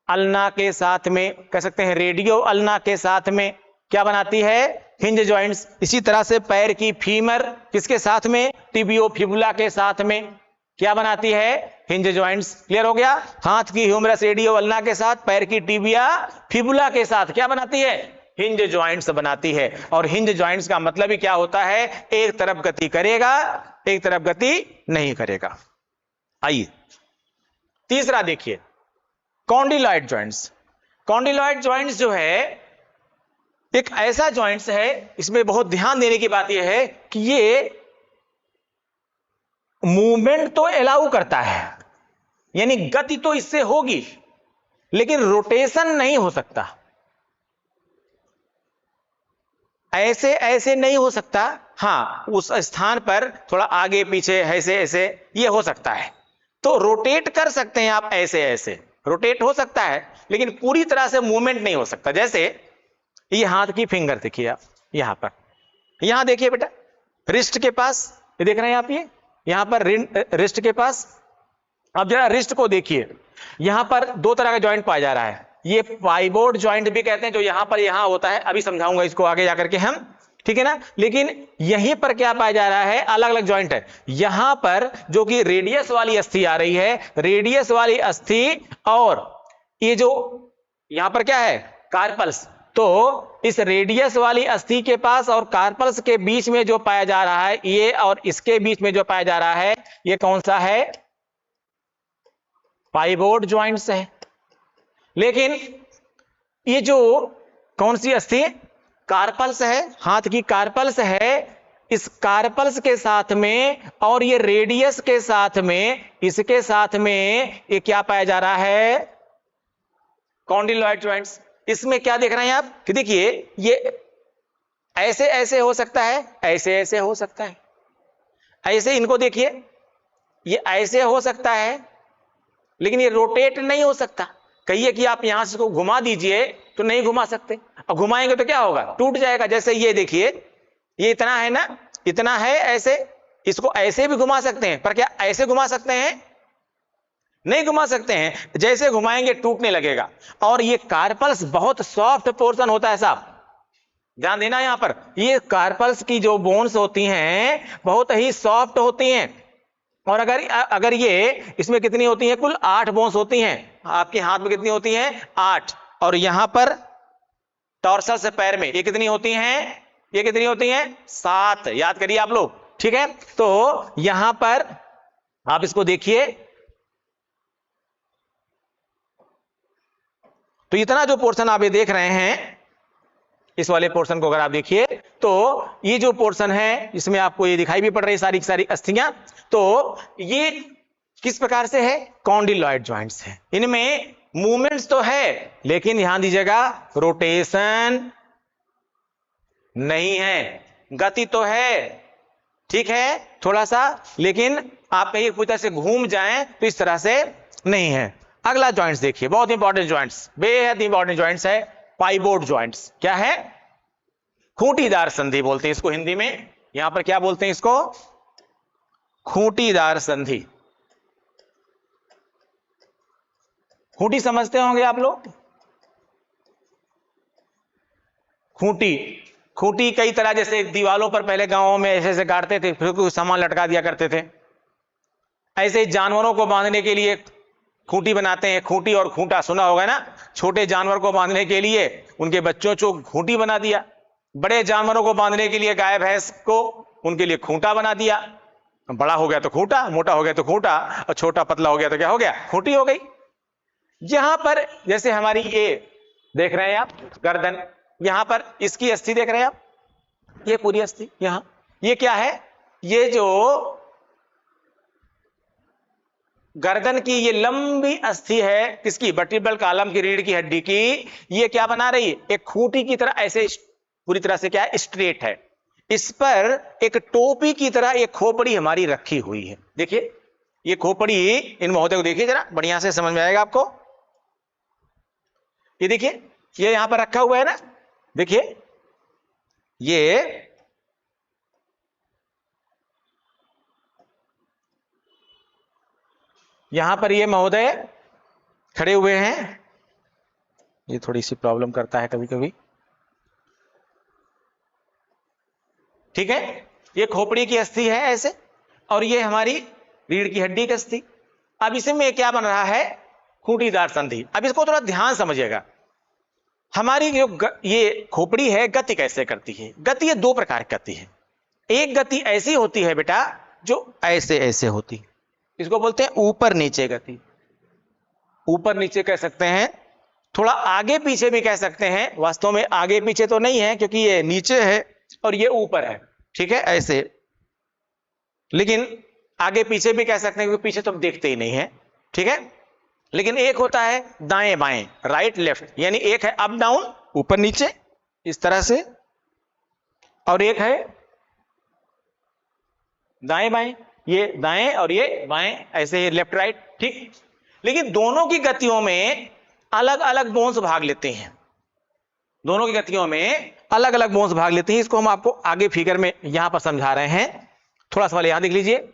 अल्ना के साथ में, कह सकते हैं रेडियो अल्ना के साथ में क्या बनाती है? Hinge joints. इसी तरह से पैर की फीमर किसके साथ में? टिबियो फिबुला के साथ में क्या बनाती है? Hinge joints. क्लियर हो गया? हाथ की ह्यूमरस रेडियो अल्ना के साथ, पैर की टिबिया फिबुला के साथ क्या बनाती है? हिंज जॉइंट्स बनाती है। और हिंज जॉइंट्स का मतलब ही क्या होता है? एक तरफ गति करेगा, एक तरफ गति नहीं करेगा। आइए तीसरा देखिए, कॉन्डिलॉइड जॉइंट्स। कॉन्डिलॉइड जॉइंट्स जो है एक ऐसा जॉइंट्स है, इसमें बहुत ध्यान देने की बात यह है कि ये मूवमेंट तो अलाउ करता है, यानी गति तो इससे होगी, लेकिन रोटेशन नहीं हो सकता। ऐसे ऐसे नहीं हो सकता, हां उस स्थान पर थोड़ा आगे पीछे ऐसे ऐसे ये हो सकता है। तो रोटेट कर सकते हैं आप, ऐसे ऐसे रोटेट हो सकता है, लेकिन पूरी तरह से मूवमेंट नहीं हो सकता। जैसे ये हाथ की फिंगर देखिए आप, यहां पर, यहां देखिए बेटा, रिस्ट के पास, ये देख रहे हैं आप, ये यहां पर रिस्ट के पास। अब जरा रिस्ट को देखिए, यहां पर दो तरह का जॉइंट पाया जा रहा है। ये पाइवोट जॉइंट भी कहते हैं, जो यहां पर यहां होता है, अभी समझाऊंगा इसको आगे जाकर के हम, ठीक है ना। लेकिन यहीं पर क्या पाया जा रहा है? अलग अलग जॉइंट है। यहां पर जो कि रेडियस वाली अस्थि आ रही है, रेडियस वाली अस्थि, और ये जो यहां पर क्या है? कार्पल्स। तो इस रेडियस वाली अस्थि के पास और कार्पल्स के बीच में जो पाया जा रहा है, ये और इसके बीच में जो पाया जा रहा है, ये कौन सा है? पाइवोट जॉइंट्स है। लेकिन ये जो कौन सी अस्थि? कार्पल्स है, हाथ की कार्पल्स है। इस कार्पल्स के साथ में और ये रेडियस के साथ में, इसके साथ में ये क्या पाया जा रहा है? Condyloid joints. इसमें क्या देख रहे हैं आप कि देखिए, ये ऐसे ऐसे हो सकता है, ऐसे ऐसे हो सकता है, ऐसे इनको देखिए, ये ऐसे हो सकता है, लेकिन ये रोटेट नहीं हो सकता। कहिए कि आप यहां से इसको घुमा दीजिए तो नहीं घुमा सकते, और घुमाएंगे तो क्या होगा? टूट जाएगा। जैसे ये देखिए, ये इतना है ना, इतना है ऐसे, इसको ऐसे भी घुमा सकते हैं, पर क्या ऐसे घुमा सकते हैं? नहीं घुमा सकते हैं। जैसे घुमाएंगे टूटने लगेगा। और ये कार्पल्स बहुत सॉफ्ट पोर्शन होता है साहब, ध्यान देना यहां पर। ये कार्पल्स की जो बोन्स होती हैं बहुत ही सॉफ्ट होती हैं। और अगर ये इसमें कितनी होती हैं? कुल 8 बोन्स होती हैं। आपके हाथ में कितनी होती हैं? 8। और यहां पर टॉर्सल से पैर में ये कितनी होती हैं? ये कितनी होती हैं? 7। याद करिए आप लोग, ठीक है। तो यहां पर आप इसको देखिए, तो इतना जो पोर्शन आप ये देख रहे हैं, इस वाले पोर्शन को अगर आप देखिए तो ये जो पोर्शन है इसमें आपको ये दिखाई भी पड़ रही है सारी की सारी अस्थियां। तो ये किस प्रकार से है? कॉन्डिलॉइड जॉइंट्स है। इनमें मूवमेंट्स तो है लेकिन ध्यान दीजिएगा रोटेशन नहीं है। गति तो है, ठीक है, थोड़ा सा, लेकिन आप कहीं पूरी तरह से घूम जाएं तो इस तरह से नहीं है। अगला जॉइंट्स देखिए, बहुत इंपॉर्टेंट जॉइंट्स, बेहद इंपॉर्टेंट जॉइंट्स है पाइवोट जॉइंट्स। क्या है? खूंटीदार संधि बोलते हैं इसको हिंदी में। यहां पर क्या बोलते हैं इसको? खूंटीदार संधि। खूंटी समझते होंगे आप लोग। खूंटी, खूंटी कई तरह, जैसे दीवालों पर पहले गांवों में ऐसे ऐसे गाड़ते थे, फिर कुछ सामान लटका दिया करते थे। ऐसे जानवरों को बांधने के लिए खूंटी बनाते हैं। खूंटी और खूंटा सुना होगा ना। छोटे जानवर को बांधने के लिए उनके बच्चों को खूंटी बना दिया, बड़े जानवरों को बांधने के लिए गाय भैंस को उनके लिए खूंटा बना दिया। बड़ा हो गया तो खूंटा, मोटा हो गया तो खूंटा, और छोटा पतला हो गया तो क्या हो गया? खूंटी हो गई। यहां पर जैसे हमारी ये देख रहे हैं आप गर्दन, यहां पर इसकी अस्थि देख रहे हैं आप, ये पूरी अस्थि यहां, ये क्या है? ये जो गर्दन की ये लंबी अस्थि है, किसकी? वर्टिब्रल कॉलम की, रीढ़ की हड्डी की। ये क्या बना रही है? एक खूंटी की तरह ऐसे पूरी तरह से क्या है? स्ट्रेट है। इस पर एक टोपी की तरह एक खोपड़ी हमारी रखी हुई है। देखिए ये खोपड़ी, इन महोदय को देखिए जरा, बढ़िया से समझ में आएगा आपको। ये देखिए, ये यहां पर रखा हुआ है ना, देखिए ये यहां पर ये महोदय खड़े हुए हैं। ये थोड़ी सी प्रॉब्लम करता है कभी कभी, ठीक है। ये खोपड़ी की अस्थि है ऐसे, और ये हमारी रीढ़ की हड्डी की अस्थि। अब इसमें क्या बन रहा है? खूंटीदार संधि। अब इसको थोड़ा ध्यान समझिएगा। हमारी जो ये खोपड़ी है गति कैसे करती है? गति ये 2 प्रकार की गति है। एक गति ऐसी होती है बेटा जो ऐसे ऐसे होती, इसको बोलते हैं ऊपर नीचे गति। ऊपर नीचे कह सकते हैं, थोड़ा आगे पीछे भी कह सकते हैं। वास्तव में आगे पीछे तो नहीं है क्योंकि ये नीचे है और ये ऊपर है, ठीक है, ऐसे। लेकिन आगे पीछे भी कह सकते हैं क्योंकि पीछे तो हम देखते ही नहीं है, ठीक है। लेकिन एक होता है दाएं बाएं, राइट लेफ्ट, यानी एक है अप डाउन, ऊपर नीचे इस तरह से, और एक है दाएं बाएं, ये दाएं और ये बाएं, ऐसे लेफ्ट राइट, ठीक। लेकिन दोनों की गतियों में अलग अलग बोन्स भाग लेते हैं। दोनों की गतियों में अलग अलग बोन्स भाग लेते हैं। इसको हम आपको आगे फिगर में यहां पर समझा रहे हैं। थोड़ा सा वाले यहां देख लीजिए।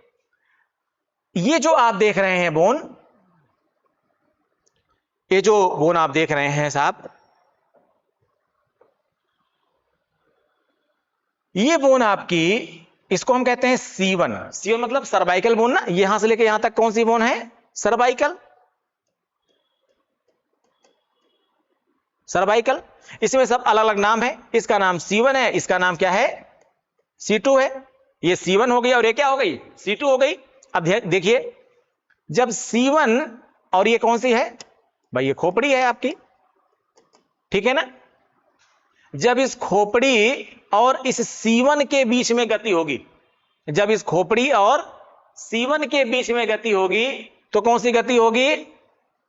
ये जो आप देख रहे हैं बोन, ये जो बोन आप देख रहे हैं साहब, ये बोन आपकी, इसको हम कहते हैं C1। C1 मतलब सर्वाइकल बोन ना। यहां से लेके यहां तक कौन सी बोन है? सर्वाइकल। सर्वाइकल, इसमें सब अलग अलग नाम है। इसका नाम C1 है, इसका नाम क्या है? C2 है। ये C1 हो गई और ये क्या हो गई? C2 हो गई। अब देखिए, जब C1 और ये कौन सी है भाई? ये खोपड़ी है आपकी, ठीक है ना। जब इस खोपड़ी और इस C1 के बीच में गति होगी, जब इस खोपड़ी और C1 के बीच में गति होगी तो कौन सी गति होगी?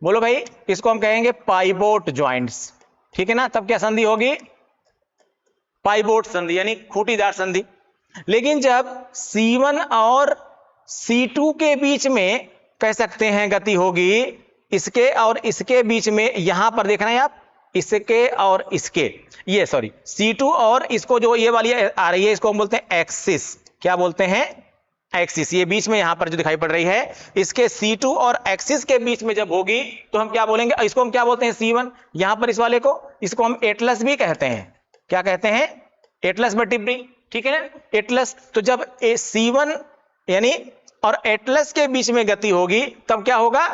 बोलो भाई। इसको हम कहेंगे पाइवोट जॉइंट्स, ठीक है ना। तब क्या संधि होगी? पाइवोट संधि, यानी खूंटीदार संधि। लेकिन जब C1 और C2 के बीच में कह सकते हैं गति होगी, इसके और इसके बीच में, यहां पर देख रहे हैं आप, इसके और इसके, ये C2 और इसको जो ये वाली आ रही है, इसको हम बोलते हैं एक्सिस। क्या बोलते हैं? एक्सिस, ये बीच में यहां पर जो दिखाई पड़ रही है, इसके C2 और एक्सिस के बीच में जब होगी तो हम क्या बोलेंगे, इसको हम क्या बोलते हैं C1, यहां पर इस वाले को, इसको हम एटलस भी कहते हैं। क्या कहते हैं? एटलस वर्टिब्री, ठीक है ना, एटलस। तो जब C1 यानी और एटलस के बीच में गति होगी तब क्या होगा?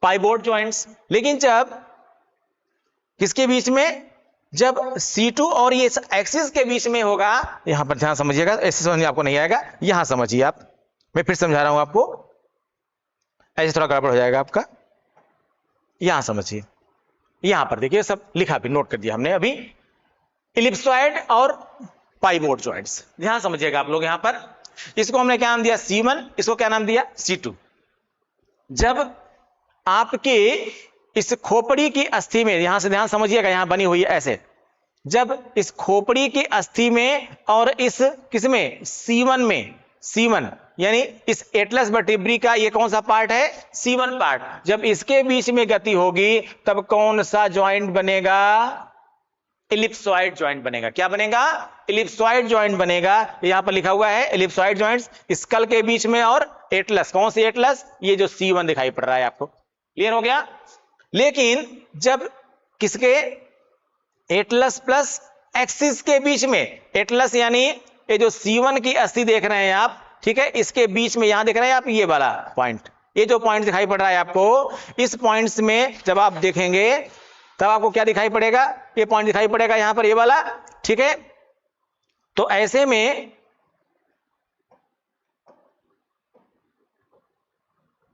Pivot joints. लेकिन जब किसके बीच में? जब C2 और ये एक्सिस के बीच में होगा, यहां पर ध्यान समझिएगा, ऐसे समझ आपको नहीं आएगा, यहां समझिए आप, मैं फिर समझा रहा हूं आपको, ऐसे थोड़ा गड़बड़ हो जाएगा आपका, यहां समझिए। यहां पर देखिए सब लिखा भी, नोट कर दिया हमने अभी, इलिप्सॉइड और पाइवोट जॉइंट्स, ध्यान समझिएगा आप लोग। यहां पर इसको हमने क्या नाम दिया? C1, इसको क्या नाम दिया? C2। जब आपके इस खोपड़ी की अस्थि में, यहां से ध्यान समझिएगा, यहां बनी हुई है ऐसे, जब इस खोपड़ी की अस्थि में और इस किसमें? C1 में, C1 यानी इस एटलस वर्टिब्री का ये कौन सा पार्ट है? C1 part. जब इसके बीच में गति होगी तब कौन सा जॉइंट बनेगा? इलिप्सॉइड जॉइंट बनेगा। क्या बनेगा? इलिप्सॉइड जॉइंट बनेगा। यहां पर लिखा हुआ है इलिप्सॉइड जॉइंट्स, स्कल के बीच में और एटलस। कौन सी एटलस? ये जो C1 दिखाई पड़ रहा है आपको। क्लियर हो गया? लेकिन जब किसके? एटलस प्लस एक्सिस के बीच में, एटलस यानी ये जो C1 की अस्थि देख रहे हैं आप, ठीक है, इसके बीच में यहां देख रहे हैं आप ये वाला पॉइंट, ये जो पॉइंट दिखाई पड़ रहा है आपको, इस पॉइंट्स में जब आप देखेंगे तब आपको क्या दिखाई पड़ेगा? ये पॉइंट दिखाई पड़ेगा यहां पर, ये वाला, ठीक है। तो ऐसे में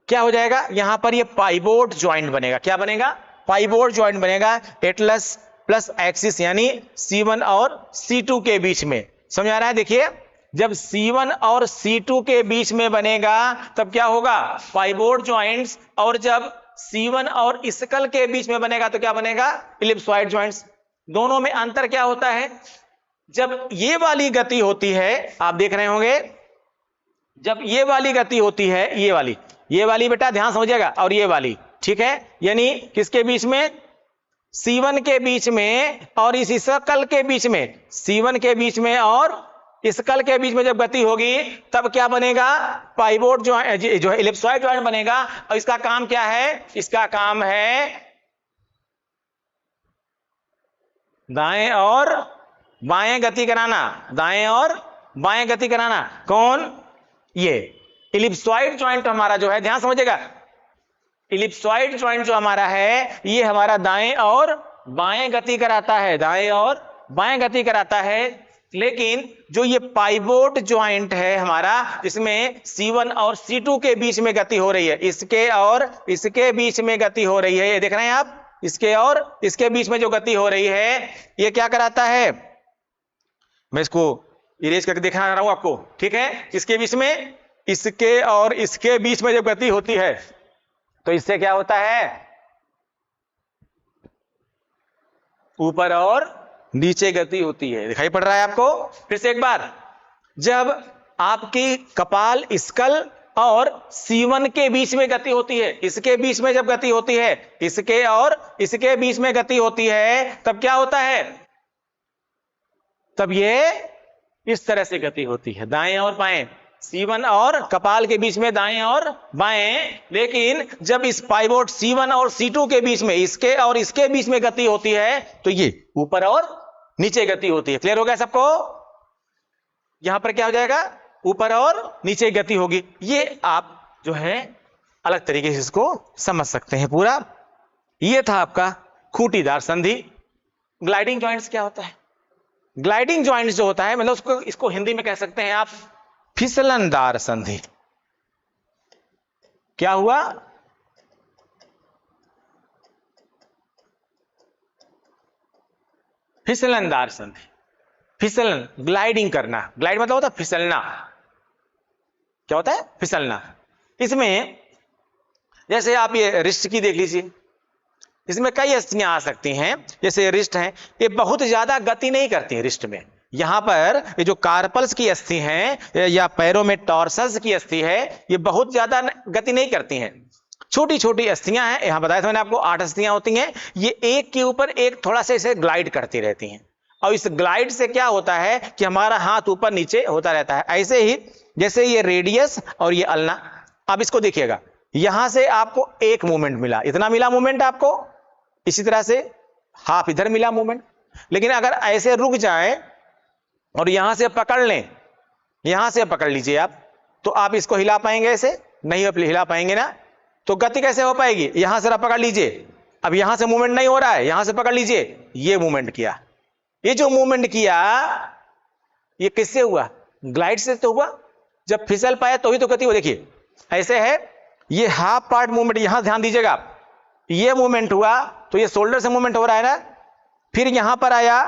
क्या हो जाएगा? यहां पर ये पाइवोट जॉइंट बनेगा। क्या बनेगा? पाइवोट जॉइंट बनेगा, एटलस प्लस एक्सिस यानी C1 और C2 के बीच में। समझ आ रहा है? देखिए, जब C1 और C2 के बीच में बनेगा तब क्या होगा? Pivot joints. और जब C1 और स्कल के बीच में बनेगा तो क्या बनेगा? Ellipsoid joints. दोनों में अंतर क्या होता है? जब ये वाली गति होती है, आप देख रहे होंगे, जब ये वाली गति होती है, ये वाली बेटा ध्यान समझिएगा, और ये वाली, ठीक है, यानी किसके बीच में? C1 के बीच में और इस स्कल के बीच में, C1 के बीच में और स्कल के बीच में जब गति होगी तब क्या बनेगा? पाइवोट जो है इलिप्सॉइड जॉइंट बनेगा। और इसका काम क्या है? इसका काम है दाएं और बाएं गति कराना, दाएं और बाएं गति कराना। कौन? ये इलिप्सॉइड जॉइंट हमारा जो है, ध्यान समझिएगा, इलिप्सॉइड जॉइंट जो हमारा है ये हमारा दाएं और बाएं गति कराता है, दाएं और बाएं गति कराता है। लेकिन जो ये पाइवोट जॉइंट है हमारा, जिसमें C1 और C2 के बीच में गति हो रही है, इसके और इसके बीच में गति हो रही है, ये देख रहे हैं आप, इसके और इसके बीच में जो गति हो रही है, ये क्या कराता है? मैं इसको इरेज करके दिखा रहा हूं आपको, ठीक है। इसके बीच में, इसके और इसके बीच में जब गति होती है तो इससे क्या होता है? ऊपर और नीचे गति होती है। दिखाई पड़ रहा है आपको? फिर से एक बार, जब आपकी कपाल स्कल और C1 के बीच में गति होती है, इसके बीच में जब गति होती है, इसके और इसके बीच में गति होती है, तब क्या होता है? तब ये इस तरह से गति होती है, दाएं और बाएं, C1 और कपाल के बीच में दाएं और बाएं। लेकिन जब इस पाइवोट C1 और C2 के बीच में, इसके और इसके बीच में गति होती है तो ये ऊपर और नीचे गति होती है। क्लियर हो गया सबको? यहां पर क्या हो जाएगा? ऊपर और नीचे गति होगी। ये आप जो है अलग तरीके से इसको समझ सकते हैं पूरा। ये था आपका खूंटीदार संधि। ग्लाइडिंग जॉइंट्स क्या होता है? ग्लाइडिंग जॉइंट्स जो होता है, मतलब इसको हिंदी में कह सकते हैं आप फिसलनदार संधि। क्या हुआ? फिसलनदार संधि। फिसलन, ग्लाइडिंग करना, ग्लाइड मतलब होता है फिसलना। क्या होता है? फिसलना। इसमें जैसे आप ये रिस्ट की देख लीजिए, इसमें कई अस्थियां आ सकती हैं। जैसे रिस्ट है, ये बहुत ज्यादा गति नहीं करती है रिस्ट में। यहां पर ये जो कार्पल्स की अस्थि हैं या पैरों में टॉर्सल्स की अस्थि है, ये बहुत ज्यादा गति नहीं करती हैं। छोटी छोटी अस्थियां हैं, यहां बताया था मैंने आपको 8 अस्थियां होती हैं। ये एक के ऊपर एक थोड़ा सा इसे ग्लाइड करती रहती हैं। और इस ग्लाइड से क्या होता है कि हमारा हाथ ऊपर नीचे होता रहता है। ऐसे ही जैसे ये रेडियस और ये अल्ना। अब इसको देखिएगा, यहां से आपको एक मूवमेंट मिला, इतना मिला मूवमेंट आपको, इसी तरह से हाफ इधर मिला मूवमेंट। लेकिन अगर ऐसे रुक जाए और यहां से पकड़ लें, यहां से पकड़ लीजिए आप, तो आप इसको हिला पाएंगे? ऐसे नहीं हिला पाएंगे ना। तो गति कैसे हो पाएगी? यहां से पकड़ लीजिए, अब यहां से मूवमेंट नहीं हो रहा है, यहां से पकड़ लीजिए, ये मूवमेंट किया। ये जो मूवमेंट किया ये किससे हुआ? ग्लाइड से तो हुआ। जब फिसल पाया तो ही तो गति हो। देखिए ऐसे है, ये हाफ पार्ट मूवमेंट, यहां ध्यान दीजिएगा आप, ये मूवमेंट हुआ तो ये शोल्डर से मूवमेंट हो रहा है ना, फिर यहां पर आया,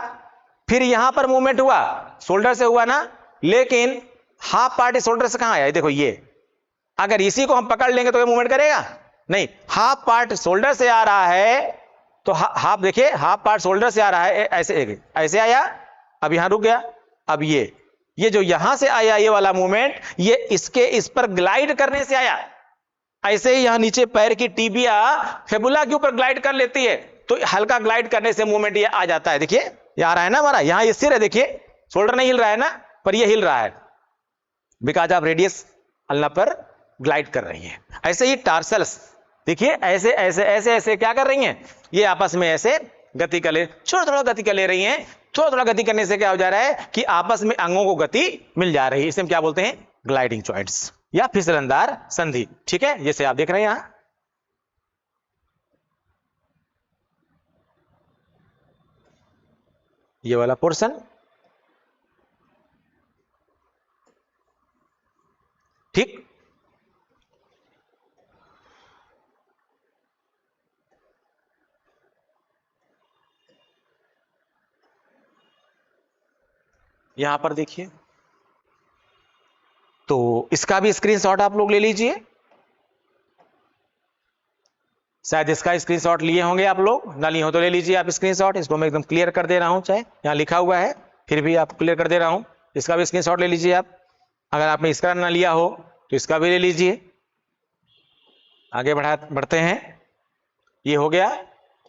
फिर यहां पर मूवमेंट हुआ, शोल्डर से हुआ ना। लेकिन हाफ पार्ट शोल्डर से कहां आया? देखो ये, अगर इसी को हम पकड़ लेंगे तो ये मूवमेंट करेगा नहीं। हाफ पार्ट शोल्डर से आ रहा है तो हाफ, देखिए हाफ पार्ट शोल्डर से आ रहा है, ऐसे ऐसे आया, अब यहां रुक गया। अब ये जो यहां से आया ये वाला मूवमेंट, ये इसके इस पर ग्लाइड करने से आया। ऐसे ही यहां नीचे पैर की टिबिया फेबुला के ऊपर ग्लाइड कर लेती है, तो हल्का ग्लाइड करने से मूवमेंट ये आ जाता है। देखिए ये आ रहा है ना हमारा, यहां ये सिर है, देखिए शोल्डर नहीं हिल रहा है ना, पर ये हिल रहा है, बिकॉज ऑफ रेडियस अल्ना पर ग्लाइड कर रही है। ऐसे ही टार्सल्स, देखिए ऐसे ऐसे ऐसे ऐसे क्या कर रही हैं? ये आपस में ऐसे गति कर ले, थोड़ा गति कर ले रही हैं। थोड़ा गति करने से क्या हो जा रहा है कि आपस में अंगों को गति मिल जा रही है। इसे हम क्या बोलते हैं? ग्लाइडिंग जॉइंट्स या फिसलनदार संधि। ठीक है, जैसे आप देख रहे हैं यहां, ये वाला पोर्शन, ठीक। यहां पर देखिए, तो इसका भी स्क्रीनशॉट आप लोग ले लीजिए। शायद इसका स्क्रीनशॉट लिए होंगे आप लोग, ना लिए हो तो ले लीजिए आप स्क्रीनशॉट। इसको मैं एकदम क्लियर कर दे रहा हूं, चाहे यहां लिखा हुआ है फिर भी आप क्लियर कर दे रहा हूं। इसका भी स्क्रीनशॉट ले लीजिए आप। अगर आपने इसका ना लिया हो तो इसका भी ले लीजिए। आगे बढ़ते हैं। ये हो गया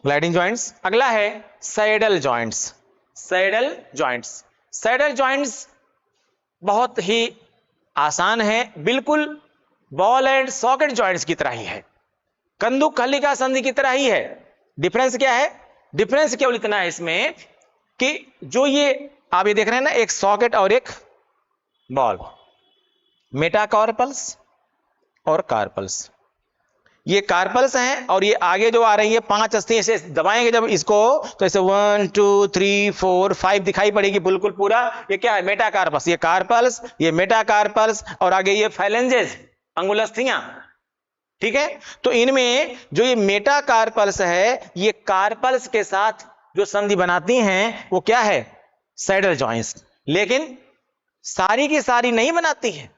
ग्लाइडिंग जॉइंट्स। अगला है saddle joints. Saddle joints, saddle joints बहुत ही आसान है, बिल्कुल बॉल एंड सॉकेट जॉइंट्स की तरह ही है, कंदुक हल्लिका संधि की तरह ही है। डिफरेंस क्या है? डिफरेंस केवल इतना है इसमें कि जो ये आप ये देख रहे हैं ना, एक सॉकेट और एक बॉल, मेटाकार्पल्स और कार्पल्स, ये कार्पल्स हैं। और ये आगे जो आ रही है 5 अस्थियां, ऐसे दबाएंगे जब इसको तो ऐसे 1 2 3 4 5 दिखाई पड़ेगी बिल्कुल पूरा। ये क्या है? मेटाकार्पस। ये कार्पल्स, ये मेटाकार्पल्स, और आगे ये फाइलेंजेस, अंगुलस्थियां। ठीक है, तो इनमें जो ये मेटाकार्पल्स है, ये कार्पल्स के साथ जो संधि बनाती हैं वो क्या है? Saddle joints. लेकिन सारी की सारी नहीं बनाती है,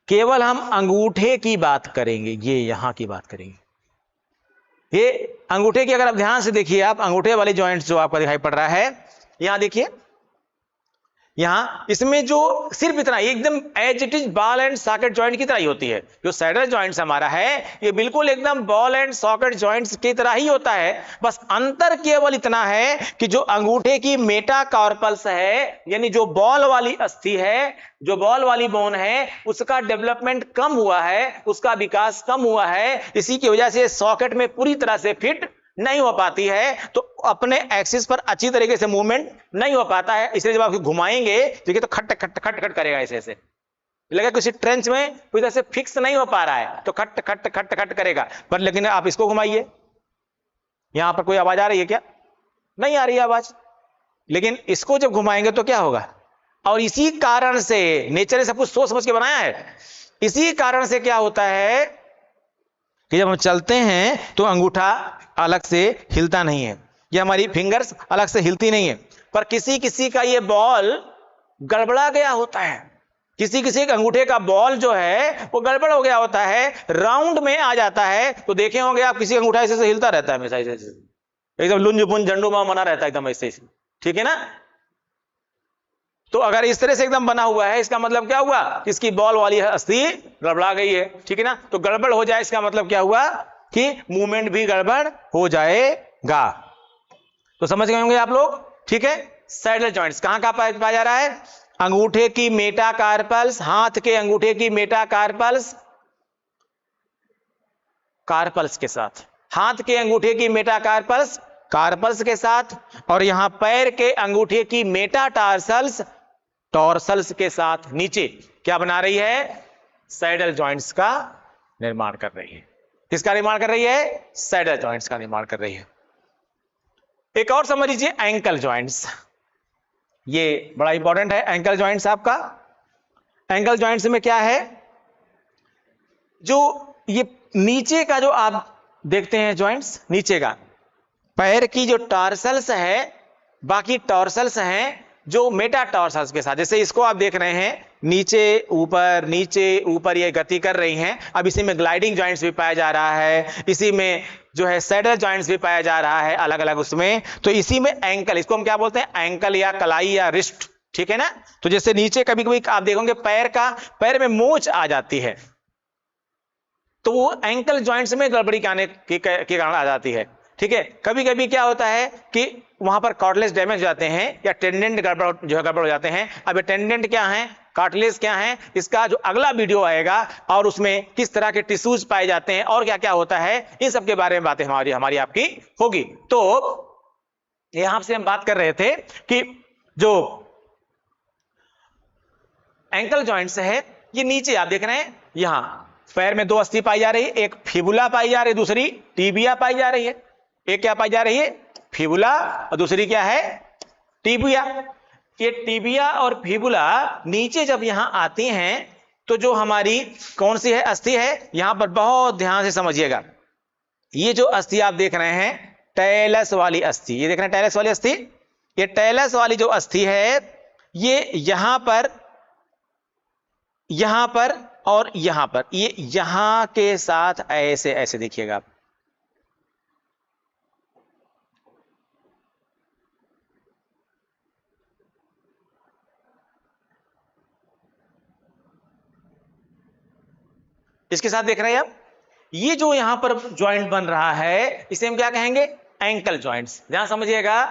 केवल हम अंगूठे की बात करेंगे, ये यहां की बात करेंगे। ये अंगूठे की अगर आप ध्यान से देखिए, आप अंगूठे वाले जॉइंट्स जो आपको दिखाई पड़ रहा है, यहां देखिए, यहां इसमें जो सिर्फ इतना, एकदम as it is ball and socket joint की तरह ही होती है। जो सैडल जॉइंट्स हमारा है ये बिल्कुल एकदम बॉल एंड सॉकेट जॉइंट्स की तरह ही होता है। बस अंतर केवल इतना है कि जो अंगूठे की मेटाकार्पल्स है, यानी जो बॉल वाली अस्थि है, जो बॉल वाली बोन है, उसका डेवलपमेंट कम हुआ है, उसका विकास कम हुआ है। इसी की वजह से सॉकेट में पूरी तरह से फिट नहीं हो पाती है, तो अपने एक्सिस पर अच्छी तरीके से मूवमेंट नहीं हो पाता है। इसलिए जब आप घुमाएंगे देखिए तो खट खट खट खट करेगा, ऐसे ऐसे लगा किसी ट्रेंच में कोई तरह से फिक्स नहीं हो पा रहा है, तो खट खट खट खट करेगा। पर लेकिन आप इसको घुमाइए, यहां पर कोई आवाज आ रही है क्या? नहीं आ रही है आवाज। लेकिन इसको जब घुमाएंगे तो क्या होगा? और इसी कारण से नेचर ने सब कुछ सोच समझ के बनाया है। इसी कारण से क्या होता है कि जब हम चलते हैं तो अंगूठा अलग से हिलता नहीं है, ये हमारी फिंगर्स अलग से हिलती नहीं है। पर किसी किसी का ये बॉल गड़बड़ा गया होता है, किसी किसी के अंगूठे का बॉल जो है वो गड़बड़ हो गया होता है, राउंड में आ जाता है। तो देखे होंगे आप, किसी अंगूठा ऐसे से हिलता रहता है हमेशा, ऐसे एकदम लुंज पुंज झंडू मां बना रहता है एकदम ऐसे, ठीक है ना। तो अगर इस तरह से एकदम बना हुआ है, इसका मतलब क्या हुआ? इसकी बॉल वाली अस्थि गड़बड़ा गई है, ठीक है ना। तो गड़बड़ हो जाए इसका मतलब क्या हुआ कि मूवमेंट भी गड़बड़ हो जाएगा। तो समझ गए होंगे आप लोग, ठीक है। सैडल जॉइंट्स कहां कहां पाया जा रहा है? अंगूठे की मेटाकार्पल्स, हाथ के अंगूठे की मेटाकार्पल्स कार्पल्स के साथ, हाथ के अंगूठे की मेटाकार्पल्स कार्पल्स के साथ, और यहां पैर के अंगूठे की मेटाटार्सल्स टॉर्सल्स के साथ नीचे क्या बना रही है? सैडल जॉइंट्स का निर्माण कर रही है। किसका निर्माण कर रही है? सैडल जॉइंट्स का निर्माण कर रही है। एक और समझ लीजिए, एंकल जॉइंट्स। ये बड़ा इंपॉर्टेंट है एंकल जॉइंट्स आपका। एंकल जॉइंट्स में क्या है? जो ये नीचे का जो आप देखते हैं जॉइंट्स, नीचे का पैर की जो टॉर्सल्स है, बाकी टॉर्सल्स हैं जो मेटाटॉर्सल्स के साथ, जैसे इसको आप देख रहे हैं नीचे ऊपर ये गति कर रही हैं। अब इसी में ग्लाइडिंग जॉइंट्स भी पाया जा रहा है, इसी में जो है सैडल जॉइंट्स भी पाया जा रहा है अलग अलग उसमें। तो इसी में एंकल, इसको हम क्या बोलते हैं? एंकल या कलाई या रिस्ट, ठीक है ना। तो जैसे नीचे कभी कभी आप देखोगे पैर में मोच आ जाती है, तो वो एंकल जॉइंट्स में गड़बड़ी के कारण आ जाती है, ठीक है। कभी कभी क्या होता है कि वहां पर कार्टिलेज डैमेज हो जाते हैं या टेंडेंट गड़बड़ हो जाते हैं। अब ये टेंडेंट क्या है, कार्टिलेज क्या है, इसका जो अगला वीडियो आएगा और उसमें किस तरह के टिश्यूज पाए जाते हैं और क्या क्या होता है, इन सब के बारे में बातें हमारी आपकी होगी। तो यहां से हम बात कर रहे थे कि जो एंकल जॉइंट्स है, ये नीचे आप देख रहे हैं, यहां पैर में दो अस्थि पाई जा रही है, एक फिबुला पाई जा रही है, दूसरी टीबिया पाई जा रही है। एक क्या पाई जा रही है? फिबुला, और दूसरी क्या है? टीबिया। ये टीबिया और फिबुला नीचे जब यहां आती हैं तो जो हमारी कौन सी है अस्थि है, यहां पर बहुत ध्यान से समझिएगा। ये जो अस्थि आप देख रहे हैं टेलस वाली अस्थि, ये देख रहे हैं टेलस वाली अस्थि, ये टेलस वाली जो अस्थि है ये यहां पर और यहां पर, ये यहां के साथ ऐसे ऐसे देखिएगा आप, इसके साथ देख रहे हैं आप। ये जो यहां पर जॉइंट बन रहा है इसे हम क्या कहेंगे? Ankle joints. ध्यान समझिएगा,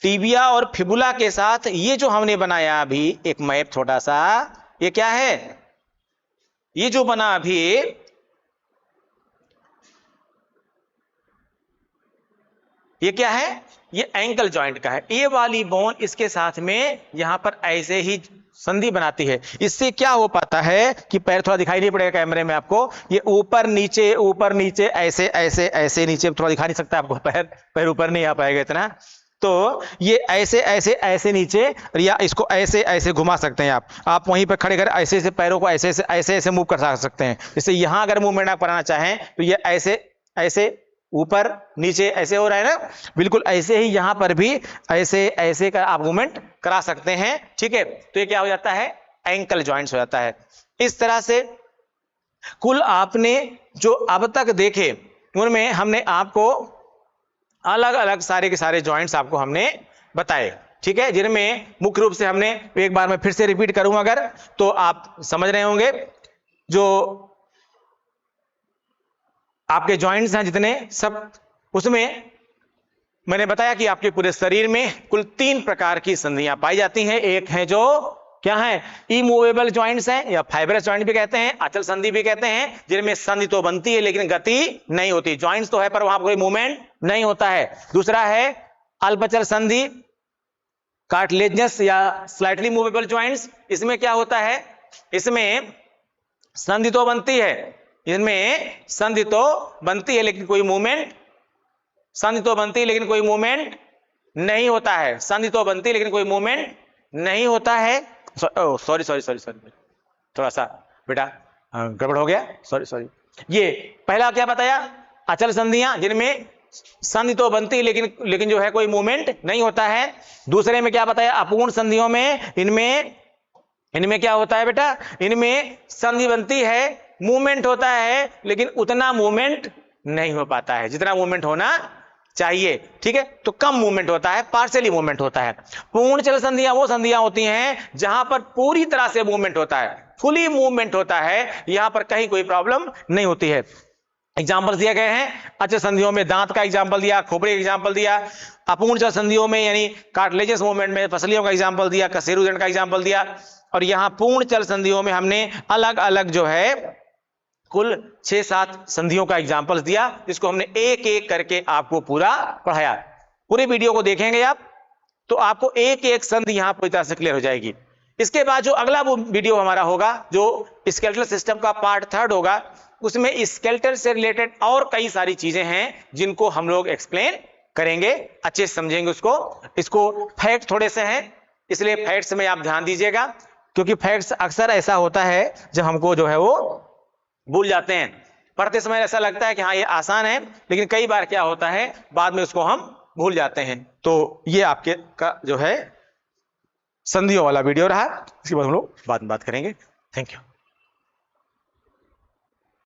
टीबिया और फिबुला के साथ ये जो हमने बनाया अभी एक मैप छोटा सा, ये क्या है? ये जो बना अभी, ये क्या है? ये एंकल जॉइंट का है। ये वाली बोन इसके साथ में यहां पर ऐसे ही संधि बनाती है। इससे क्या हो पाता है कि पैर थोड़ा दिखाई नहीं पड़ेगा कैमरे में आपको, ये ऊपर नीचे ऐसे ऐसे ऐसे नीचे थोड़ा दिखा नहीं सकता आपको, पैर ऊपर नहीं आ पाएगा इतना। तो ये ऐसे ऐसे ऐसे नीचे, या इसको ऐसे ऐसे घुमा सकते हैं आप वहीं पर खड़े कर ऐसे ऐसे पैरों को ऐसे ऐसे मूव कर सकते हैं। जैसे यहां अगर मूवमेंट आप कराना चाहें तो ये ऐसे ऐसे ऊपर नीचे ऐसे हो रहा है ना, बिल्कुल ऐसे ही यहां पर भी ऐसे ऐसे का आप मूवमेंट करा सकते हैं, ठीक है। तो ये क्या हो जाता है? एंकल जॉइंट्स हो जाता है। इस तरह से कुल आपने जो अब तक देखे उनमें हमने आपको अलग अलग सारे के सारे जॉइंट्स आपको हमने बताए, ठीक है, जिनमें मुख्य रूप से हमने, एक बार मैं फिर से रिपीट करूंगा अगर तो आप समझ रहे होंगे, जो आपके जॉइंट्स हैं जितने सब, उसमें मैंने बताया कि आपके पूरे शरीर में कुल 3 प्रकार की संधियां पाई जाती हैं। एक है जो क्या है? इमूवेबल जॉइंट्स हैं या फाइब्रस जॉइंट भी कहते हैं, अचल संधि भी कहते हैं, जिनमें संधि तो बनती है लेकिन गति नहीं होती। जॉइंट्स तो है पर वहां कोई मूवमेंट नहीं होता है। दूसरा है अल्पचल संधि, कार्टिलेजिनस या स्लाइटली मूवेबल जॉइंट्स। इसमें क्या होता है? इसमें संधि तो बनती है, इनमें संधि तो बनती है लेकिन कोई मूवमेंट, संधि तो बनती है लेकिन कोई मूवमेंट नहीं होता है, संधि तो बनती है लेकिन कोई मूवमेंट नहीं होता है। सॉरी थोड़ा सा बेटा गड़बड़ हो गया, सॉरी। ये पहला क्या बताया? अचल संधियां, जिनमें संधि तो बनती है लेकिन जो है कोई मूवमेंट नहीं होता है। दूसरे में क्या बताया? अपूर्ण संधियों में इनमें क्या होता है बेटा? इनमें संधि बनती है, मूवमेंट होता है लेकिन उतना मूवमेंट नहीं हो पाता है जितना मूवमेंट होना चाहिए, ठीक है। तो कम मूवमेंट होता है, पार्शियली मूवमेंट होता है। पूर्ण चल संधियां वो संधियां होती हैं जहां पर पूरी तरह से मूवमेंट होता है, फुली मूवमेंट होता है, यहां पर कहीं कोई प्रॉब्लम नहीं होती है। एग्जाम्पल दिए गए हैं। अच्छे संधियों में दांत का एग्जाम्पल दिया, खोपड़ी का एग्जाम्पल दिया, अपूर्ण चल संधियों में यानी कार्टिलेजस मूवमेंट में पसलियों का एग्जाम्पल दिया, कशेरुदंड का एग्जाम्पल दिया, और यहां पूर्ण चल संधियों में हमने अलग अलग जो है कुल 6-7 संधियों का एग्जाम्पल दिया, जिसको हमने एक एक करके आपको पूरा पढ़ाया। पूरी वीडियो को देखेंगे आप तो आपको एक एक संधि यहां पूरी तरह से क्लियर हो जाएगी। इसके बाद जो अगला वो वीडियो हमारा होगा जो स्केलेटल सिस्टम का पार्ट 3 होगा, उसमें स्केलेटल से रिलेटेड और कई सारी चीजें हैं जिनको हम लोग एक्सप्लेन करेंगे, अच्छे से समझेंगे इसको फैक्ट थोड़े से हैं, इसलिए फैक्ट्स में आप ध्यान दीजिएगा, क्योंकि फैक्ट्स अक्सर ऐसा होता है जब हमको जो है वो भूल जाते हैं। पढ़ते समय ऐसा लगता है कि हाँ ये आसान है, लेकिन कई बार क्या होता है बाद में उसको हम भूल जाते हैं। तो ये आपके का जो है संधियों वाला वीडियो रहा, इसके बाद हम लोग बाद में बात करेंगे। Thank you.